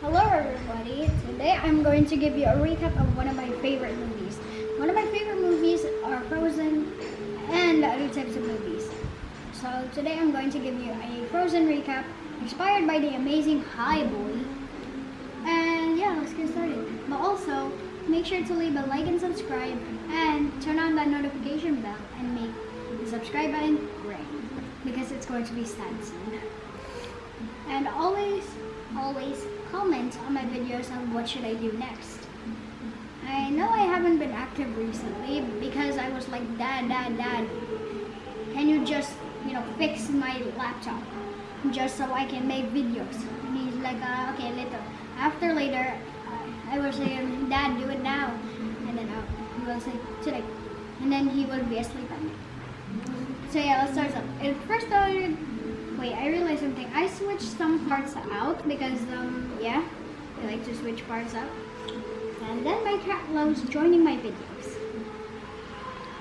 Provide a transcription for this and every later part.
Hello everybody, today I'm going to give you a recap of one of my favorite movies. One of my favorite movies are Frozen and other types of movies. So today I'm going to give you a Frozen recap inspired by the amazing High Boi. And yeah, let's get started. But also, make sure to leave a like and subscribe and turn on that notification bell and make the subscribe button ring because it's going to be sad soon. And always comment on my videos on what should I do next. I know I haven't been active recently because I was like, Dad, can you just, fix my laptop just so I can make videos? And he's like, okay, later. After later, I will say, Dad, do it now. And then he will say, today. And then he will be asleep at me. So yeah, let's start up. It first started. Wait, I realized something. I switched some parts out because, I like to switch parts out. And then my cat loves joining my videos.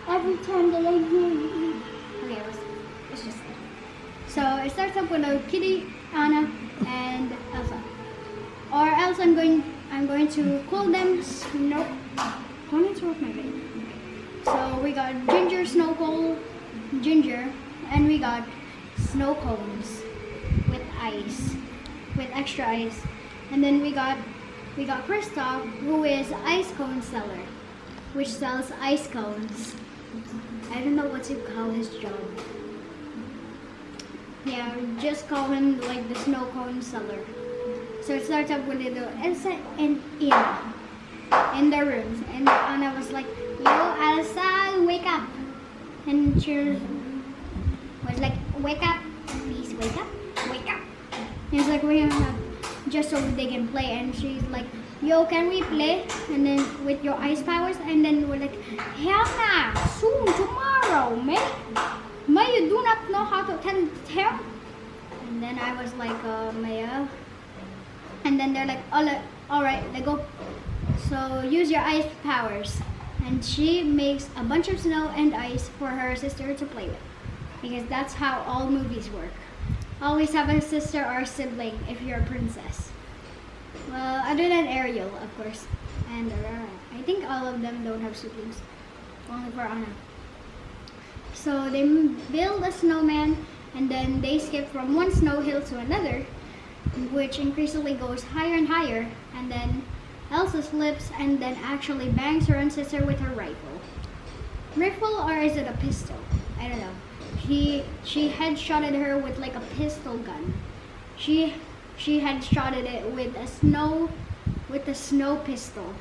Every time that I hear you. Okay, let's just. So it starts up with a Kitty, Anna, and Elsa. Or else I'm going to call them Snow. Don't interrupt my video. So we got Ginger, Snow Cold, Ginger, and we got snow cones with ice, with extra ice. And then we got Kristoff, who is ice cone seller, which sells ice cones. I don't know what to call his job. Yeah, just call him like the snow cone seller. So it starts up with little Elsa and Anna in their rooms, and Anna was like, "Yo, Elsa, wake up!" And she was like, "Wake up, please, wake up, wake up." And it's like, "Wake up," just so they can play. And she's like, "Yo, can we play?" And then with your ice powers. And then we're like, "Hell nah, soon, tomorrow, man. May you do not know how to tell." And then I was like, Maya. And then they're like, all right, let go. So use your ice powers. And she makes a bunch of snow and ice for her sister to play with. Because that's how all movies work. Always have a sister or a sibling if you're a princess. Well, other than Ariel, of course. And Aurora. I think all of them don't have siblings. Only for Anna. So they build a snowman and then they skip from one snow hill to another, which increasingly goes higher and higher. And then Elsa slips and then actually bangs her own sister with her rifle. Rifle, or is it a pistol? I don't know. She headshotted her with like a pistol gun. She headshotted it with a snow pistol.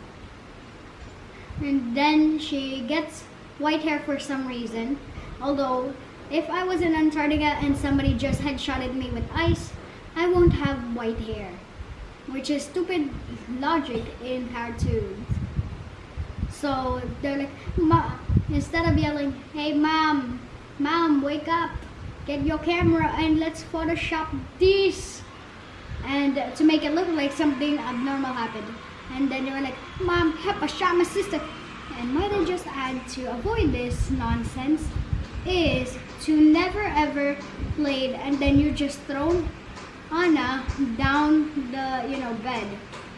And then she gets white hair for some reason. Although if I was in Antarctica and somebody just headshotted me with ice, I won't have white hair, which is stupid logic in cartoons. So they're like, instead of yelling, "Hey mom, wake up, get your camera and let's Photoshop this," and to make it look like something abnormal happened. And then they were like, "Mom, help, I shot my sister." And what they just add to avoid this nonsense is to never ever played and then you just thrown Anna down the bed.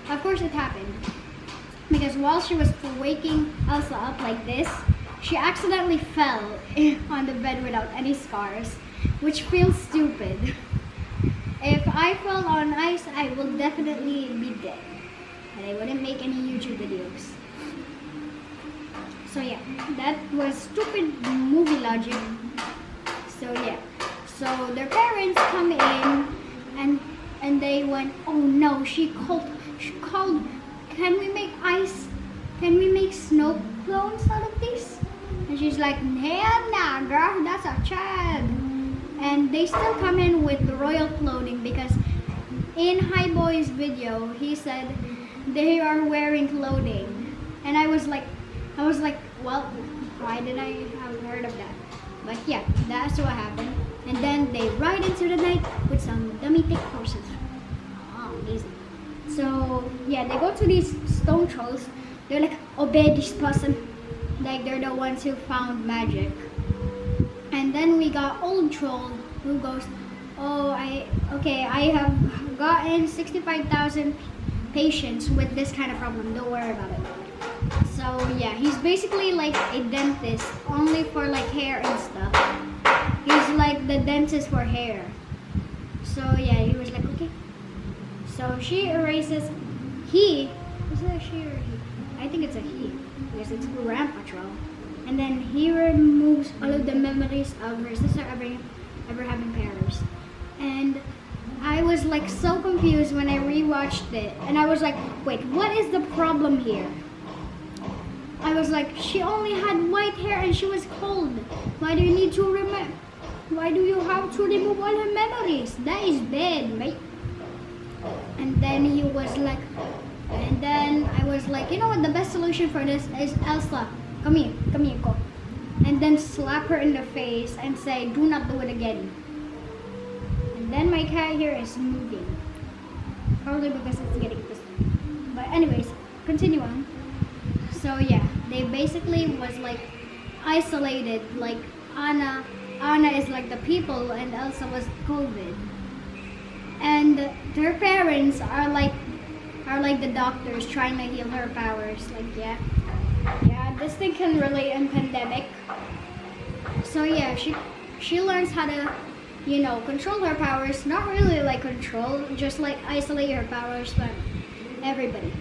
Of course it happened because while she was waking Elsa up like this, she accidentally fell on the bed without any scars, which feels stupid. If I fell on ice, I will definitely be dead and I wouldn't make any YouTube videos. So yeah, that was stupid movie logic. So yeah, so their parents come in and they went, "Oh no, she called, can we make snow clones out of this?" And she's like, "Hell nah, girl, that's a child." And they still come in with the royal clothing because in High Boi's video, he said they are wearing clothing. And I was like, well, why did I have heard of that? But yeah, that's what happened. And then they ride into the night with some dummy thick horses. Oh, amazing. So yeah, they go to these stone trolls. They're like, "Obey this person." Like they're the ones who found magic. And then we got old troll who goes, "Oh, I have gotten 65,000 patients with this kind of problem. Don't worry about it. So yeah, he's basically like a dentist, only for like hair and stuff. He's like the dentist for hair. So yeah, he was like, okay. So she erases, is it a she or he? I think it's a he, because it's Grand Patrol. And then he removes all of the memories of her sister ever having Paris. And I was like so confused when I rewatched it, and I was like, wait, what is the problem here? I was like, she only had white hair and she was cold. Why do you need to Why do you have to remove all her memories? That is bad, mate. And then he was like, and then I was like, you know what? The best solution for this is Elsa. Come here, go. And then slap her in the face and say, do not do it again. And then my cat here is moving. Probably because it's getting pissed. But anyways, continue on. So yeah, they basically was like isolated. Like Anna is like the people, and Elsa was COVID. And her parents are like the doctors trying to heal her powers. Like yeah, this thing can relate in pandemic. So yeah, she learns how to, you know, control her powers. Not really like control, just like isolate her powers from everybody.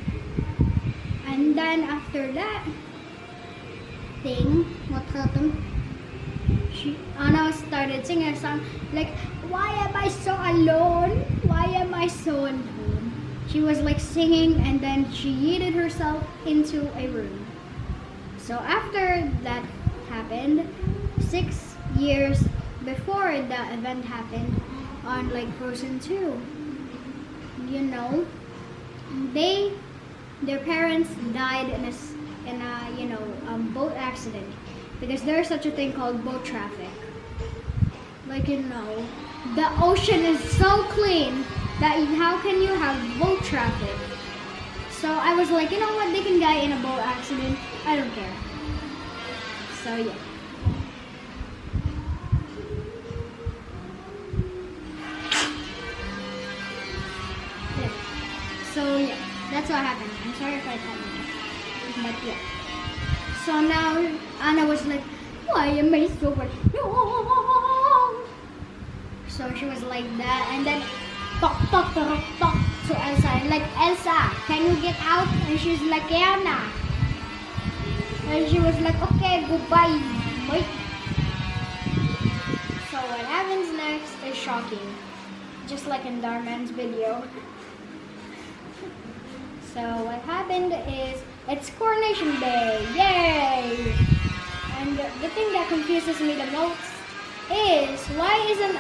And then after that thing, what happened? Anna started singing a song like, why am I so alone? Why am I so alone? She was like singing, and then she yeeted herself into a room. So after that happened, 6 years before the event happened on like Frozen 2, you know, their parents died in a boat accident, because there's such a thing called boat traffic. Like, you know, the ocean is so clean that how can you have boat traffic? So I was like, you know what, they can die in a boat accident, I don't care. So yeah. So yeah, that's what happened. I'm sorry if I cut you, but yeah. So now Anna was like, why am I so alone? So she was like that, and then talk to Elsa, and like, Elsa, can you get out? And she's like, yeah, nah. And she was like, okay, goodbye, bye. So what happens next is shocking, just like in Darman's video. So what happened is, it's Coronation Day, yay! And the thing that confuses me the most is, why isn't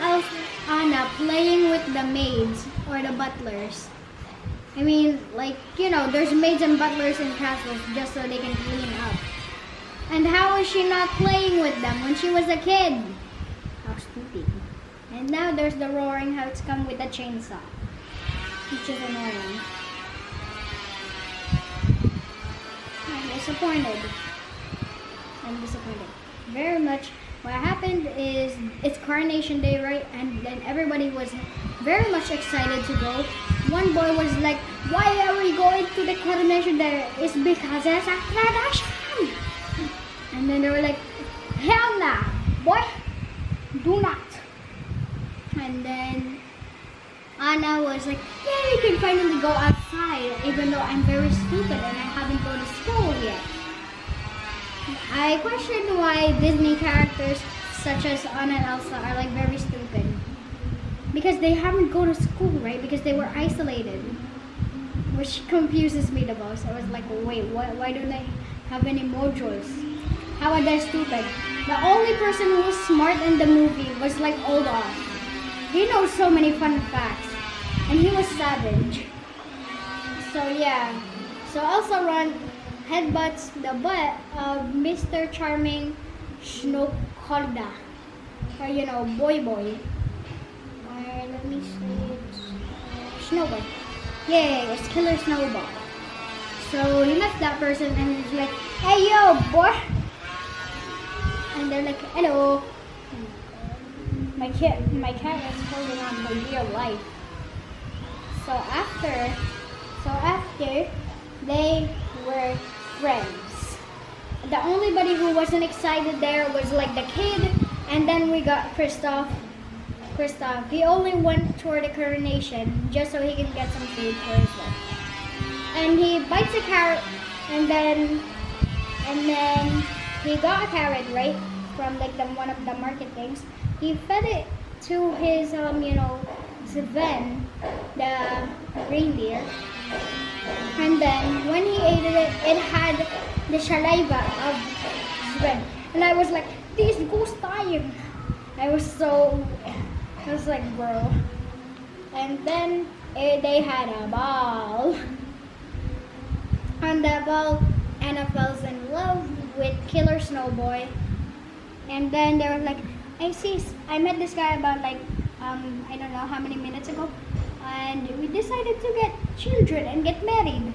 Anna playing with the maids or the butlers? I mean, like, you know, there's maids and butlers in castles just so they can clean up. And how is she not playing with them when she was a kid? How stupid. And now there's the roaring house come with a chainsaw, which is annoying. I'm disappointed. Very much. What happened is, it's Coronation Day, right? And then everybody was very much excited to go. One boy was like, why are we going to the Coronation Day? It's because there's a tradition. And then they were like, hell nah, boy, do not. And then Anna was like, yeah, we can finally go outside, even though I'm very stupid and I haven't gone to school yet. I question why Disney characters such as Anna and Elsa are like very stupid. Because they haven't gone to school, right? Because they were isolated. Which confuses me the most. I was like, wait, why don't they have any modules? How are they stupid? The only person who was smart in the movie was like Olaf. He knows so many fun facts. And he was savage. So yeah. So Elsa headbutts the butt of Mr. Charming Snowkolda. Or, you know, Boi. Let me see. Snowball. Yay, it's Killer Snowball. So he met that person and he's like, hey yo, boy. And they're like, hello. My cat is holding on for dear life. So after after, they were friends. The only body who wasn't excited there was like the kid, and then we got Christoph. He only went toward the coronation just so he can get some food for his life. And he bites a carrot, and then he got a carrot, right, from like one of the market things. He fed it to his Sven, the reindeer. And then when he ate it, it had the saliva of Sven. And I was like, this goes dying. I was like, bro. And then they had a ball. And the ball, Anna falls in love with Killer Snowboy. And then they were like, hey sis, I met this guy about like, I don't know how many minutes ago. And we decided to get children and get married.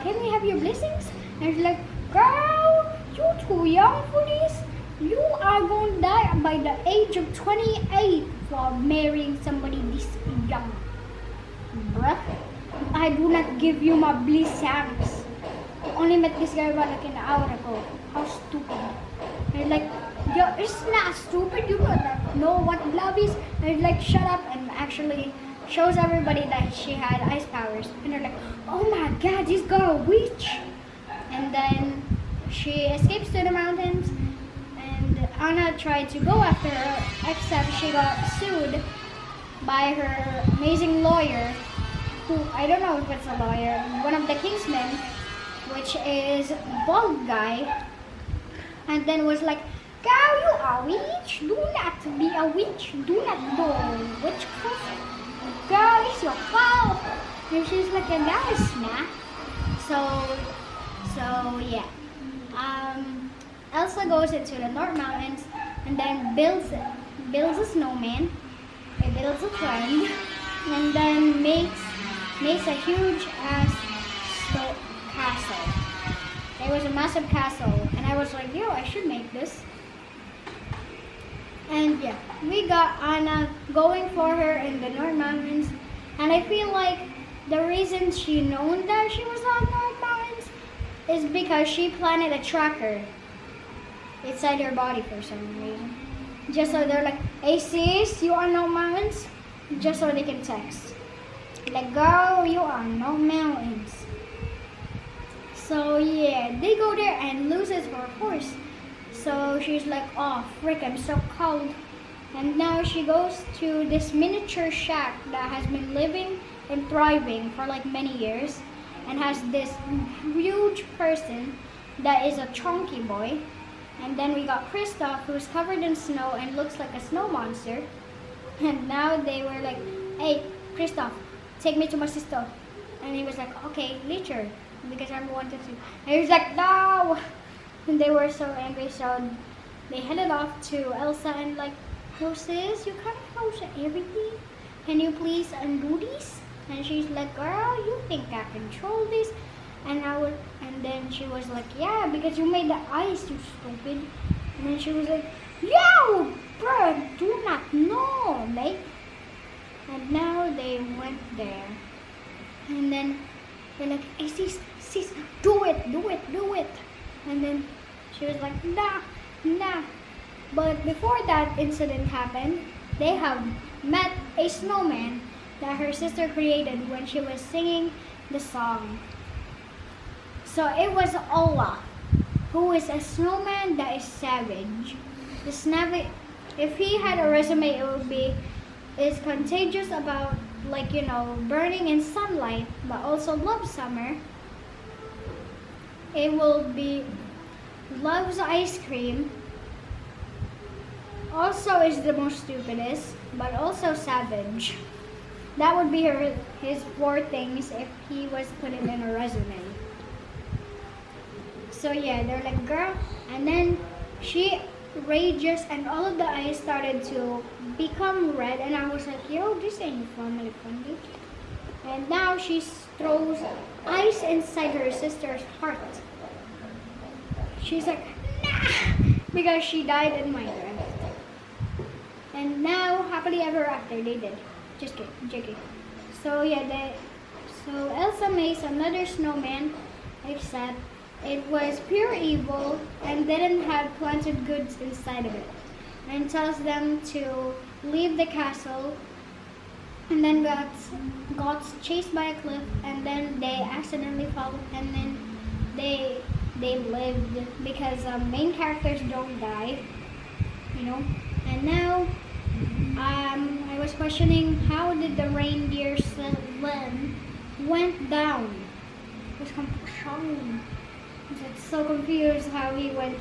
Can we have your blessings? And she's like, girl, you're too young for this. You are going to die by the age of 28 for marrying somebody this young. Bruh, I do not give you my blessings. I only met this guy about like an hour ago. How stupid. And like, yo, it's not stupid. You don't know what love is. And like, shut up, and actually shows everybody that she had ice powers. And they're like, oh my god, this girl a witch. And then she escapes to the mountains. And Anna tried to go after her, except she got sued by her amazing lawyer, who, I don't know if it's a lawyer, one of the Kingsmen, which is bald guy, and then was like, girl, you are a witch, do not be a witch, do not do witchcraft, girl, it's your fault. And she's like, no, it's not. So yeah. Elsa goes into the North Mountains and then builds a snowman, builds a friend, and then makes a huge ass castle. It was a massive castle, and I was like, yo, I should make this. And yeah, we got Anna going for her in the North Mountains, and I feel like the reason she known that she was on North Mountains is because she planted a tracker inside her body for some reason. Just so they're like, hey sis, you are no mountains? Just so they can text. Like, girl, you are no mountains. So yeah, they go there and loses her horse. So she's like, oh frick, I'm so cold. And now she goes to this miniature shack that has been living and thriving for like many years, and has this huge person that is a chunky boy. And then we got Christoph, who's covered in snow and looks like a snow monster. And now they were like, hey, Christoph, take me to my sister. And he was like, okay, later, because I wanted to. And he was like, no! And they were so angry, so they headed off to Elsa and like, no sis, you can't close everything. Can you please undo this? And she's like, girl, you think I control this? And then she was like, yeah, because you made the ice, you stupid. And then she was like, yo, bro, do not know, like. And now they went there. And then they're like, hey, sis, do it. And then she was like, nah. But before that incident happened, they have met a snowman that her sister created when she was singing the song. So it was Ola, who is a snowman that is savage. If he had a resume, it would be, is contagious about, like, burning in sunlight, but also loves summer. It will be, loves ice cream, also is the most stupidest, but also savage. That would be his 4 things if he was put it in a resume. So yeah, they're like, girl, and then she rages and all of the ice started to become red, and I was like, yo, this ain't family friendly. And now she throws ice inside her sister's heart. She's like, nah, because she died in Minecraft. And now, happily ever after, they did. Just kidding, JK. So yeah, So Elsa makes another snowman, except it was pure evil and didn't have planted goods inside of it, and tells them to leave the castle, and then got chased by a cliff, and then they accidentally fall, and then they lived because main characters don't die, you know. And now I was questioning how did the reindeer sleigh went down. It was shown. It's so confused how he went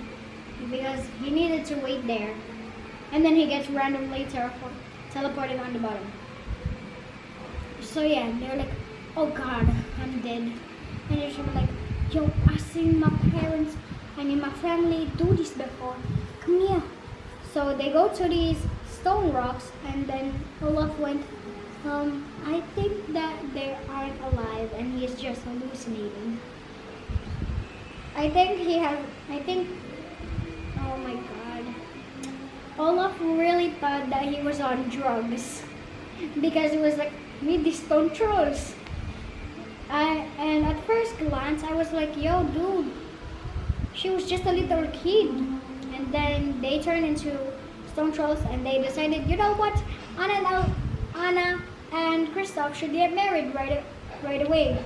because he needed to wait there, and then he gets randomly teleported on the bottom. So yeah, they're like, oh god, I'm dead. And they're sort of like, yo, I seen my parents, my family do this before. Come here. So they go to these stone rocks, and then Olaf went, I think that they aren't alive and he's just hallucinating. I think, oh my god. Olaf really thought that he was on drugs because it was like, meet these stone trolls. And at first glance, I was like, yo, dude, she was just a little kid. And then they turned into stone trolls, and they decided, you know what, Anna and Kristoff should get married right away.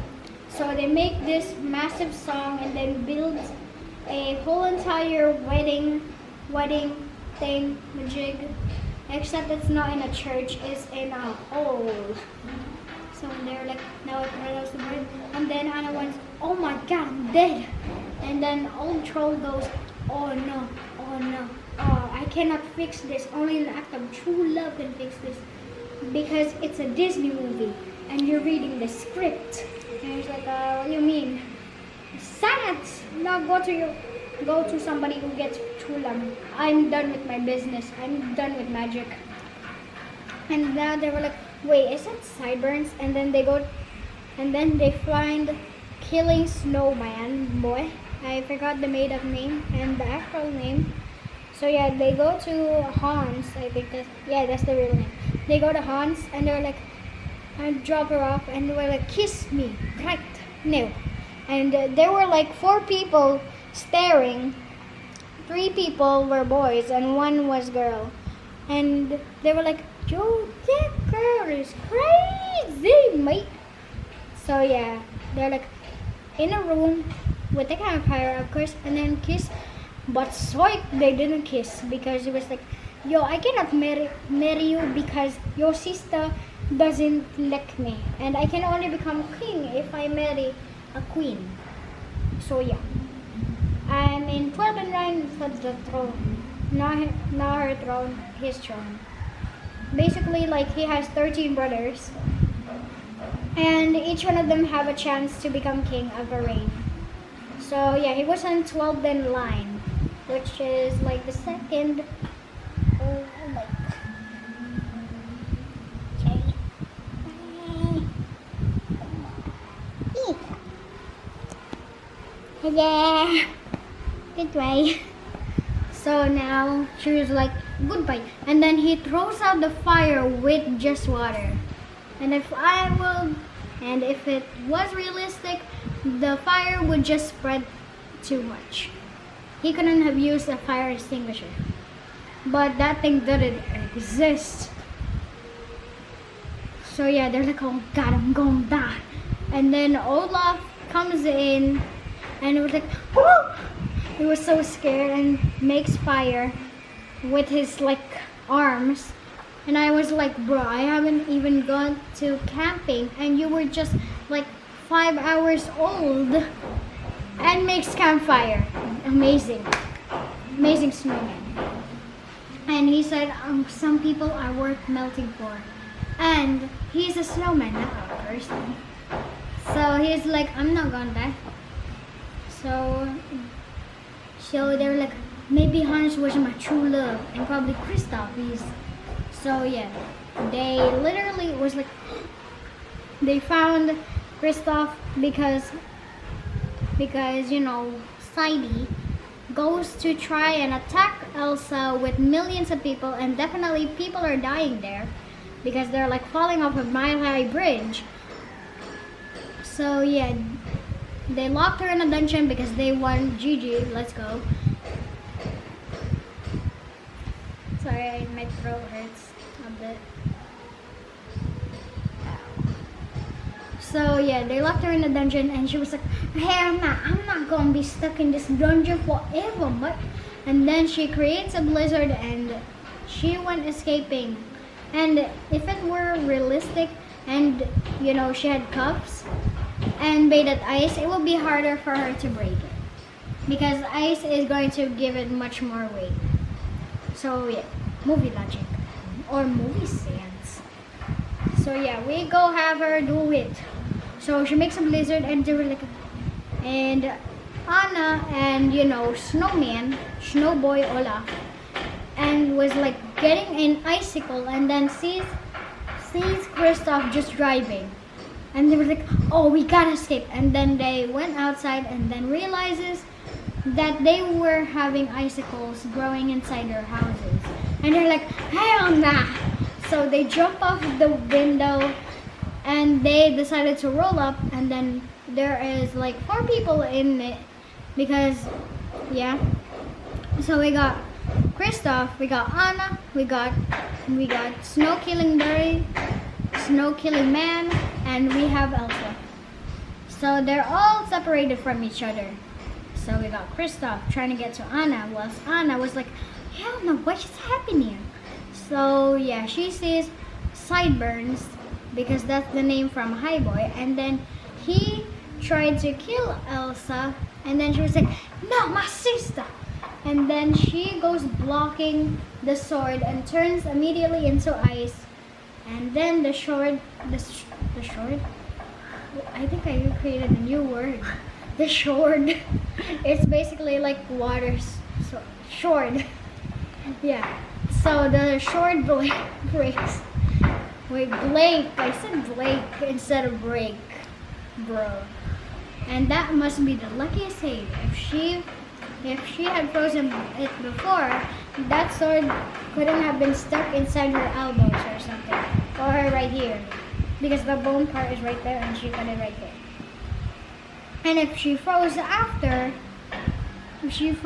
So they make this massive song and then build a whole entire wedding thing majig, except it's not in a church, it's in a hole. So they're like, now I pronounce the word, and then Anna went, oh my god, I'm dead. And then old troll goes, oh no, I cannot fix this. Only an act of true love can fix this, because it's a Disney movie and you're reading the script. And he's like, what do you mean? Science! Now go to somebody who gets true love. I'm done with my business. I'm done with magic. And now they were like, wait, is that sideburns? And then they find Killing Snowman Boy. I forgot the made up name and the actual name. So yeah, they go to Hans. I think that's the real name. They go to Hans, and they're like, and drop her off, and they were like, kiss me right now. And there were like 4 people staring. 3 people were boys and 1 was girl. And they were like, yo, that girl is crazy, mate. So yeah, they're like in a room with a campfire, of course, and then kiss. But psych, they didn't kiss because it was like, yo, I cannot marry you because your sister doesn't like me, and I can only become king if I marry a queen. So yeah, I'm in 12 and 9 for the throne. Now her throne, his throne. Basically, like, he has 13 brothers, and each one of them have a chance to become king of a reign. So yeah, he was on 12th in line, which is like the second. Oh my. Yeah, goodbye. So now she was like, goodbye. And then he throws out the fire with just water. And if it was realistic, the fire would just spread too much. He couldn't have used a fire extinguisher. But that thing didn't exist. So yeah, they're like, oh god, I'm gonna die. And then Olaf comes in, and it was like, woo! He was so scared and makes fire with his like arms. And I was like, bro, I haven't even gone to camping, and you were just like 5 hours old and makes campfire. Amazing. Amazing snowman. And he said, some people are worth melting for. And he's a snowman, not a person. So he's like, I'm not gonna die. So they were like, maybe Hans was my true love, and probably Kristoff is. So yeah, they literally was like, they found Kristoff because you know, Sidey goes to try and attack Elsa with millions of people, and definitely people are dying there because they're like falling off a mile-high bridge. So yeah, they locked her in a dungeon because they won. GG, let's go. Sorry, my throat hurts a bit. So yeah, they locked her in a dungeon, and she was like, "Hey, I'm not gonna be stuck in this dungeon forever." But and then she creates a blizzard, and she went escaping. And if it were realistic, and you know she had cuffs and made of ice, it would be harder for her to break it because ice is going to give it much more weight. So yeah, movie logic or movie sense. So yeah, we go have her do it. So she makes a blizzard and they were like, and Anna and you know Snowman, Snow Boy Olaf, and was like getting an icicle and then sees Kristoff just driving. And they were like, oh, we gotta escape. And then they went outside and then realizes that they were having icicles growing inside their houses. And they're like, hell nah. So they jump off the window and they decided to roll up. And then there is like 4 people in it because, yeah. So we got Kristoff, we got Anna, we got Snow Killing Berry, Snow Killing Man, and we have Elsa. So they're all separated from each other. So we got Kristoff trying to get to Anna, whilst Anna was like, hell no, what is happening? So yeah, she sees Sideburns because that's the name from High Boi, and then he tried to kill Elsa, and then she was like, no, my sister. And then she goes blocking the sword and turns immediately into ice. And then the sword, I think I created a new word. The sword, it's basically like water, sword. Yeah, so the sword breaks. Wait, Blake, I said Blake instead of break, bro. And that must be the luckiest save. If she had frozen it before, that sword couldn't have been stuck inside her elbows or something. Or right here. Because the bone part is right there and she cut it right there. And if she froze after, before,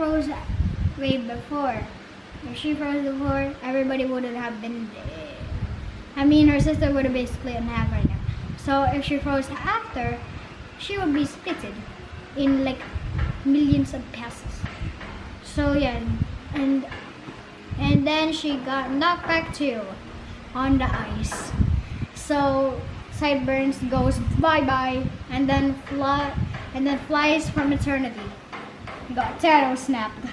everybody wouldn't have been dead. I mean, her sister would have been split in half right now. So if she froze after, she would be splitted in like millions of pieces. So yeah, and then she got knocked back too on the ice. So Sideburns goes bye-bye and then flies from eternity. He got Taro snapped.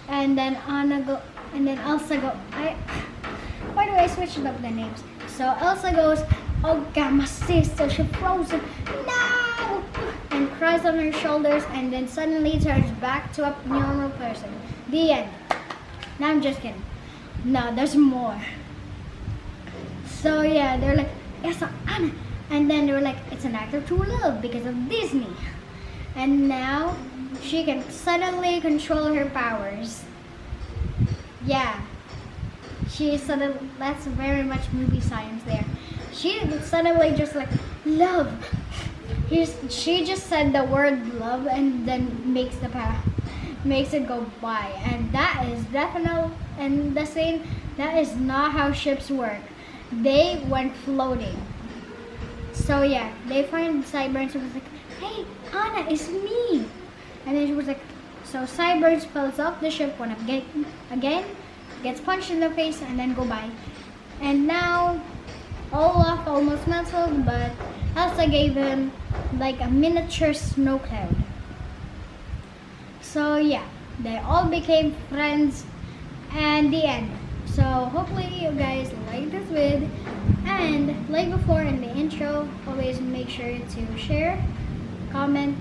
And then Elsa go. Why do I switch up the names? So Elsa goes, oh god, my sister, she frozen. No! And cries on her shoulders and then suddenly turns back to a normal person. The end. No, I'm just kidding. No, there's more. So yeah, they're like, yes, Anna. And then they were like, it's an act of true love because of Disney. And now she can suddenly control her powers. Yeah. That's very much movie science there. She suddenly just like, love. She just said the word love and then makes it go by. And that is definitely, and the same, that is not how ships work. They went floating. So yeah, they find Sideburns and was like, hey, Anna, it's me. And then she was like, so Sideburns falls off the ship when again, gets punched in the face and then go by. And now Olaf almost melted, but Elsa gave him like a miniature snow cloud. So yeah, they all became friends and the end. So hopefully you guys like this vid, and like before in the intro, always make sure to share, comment,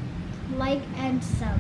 like, and sub.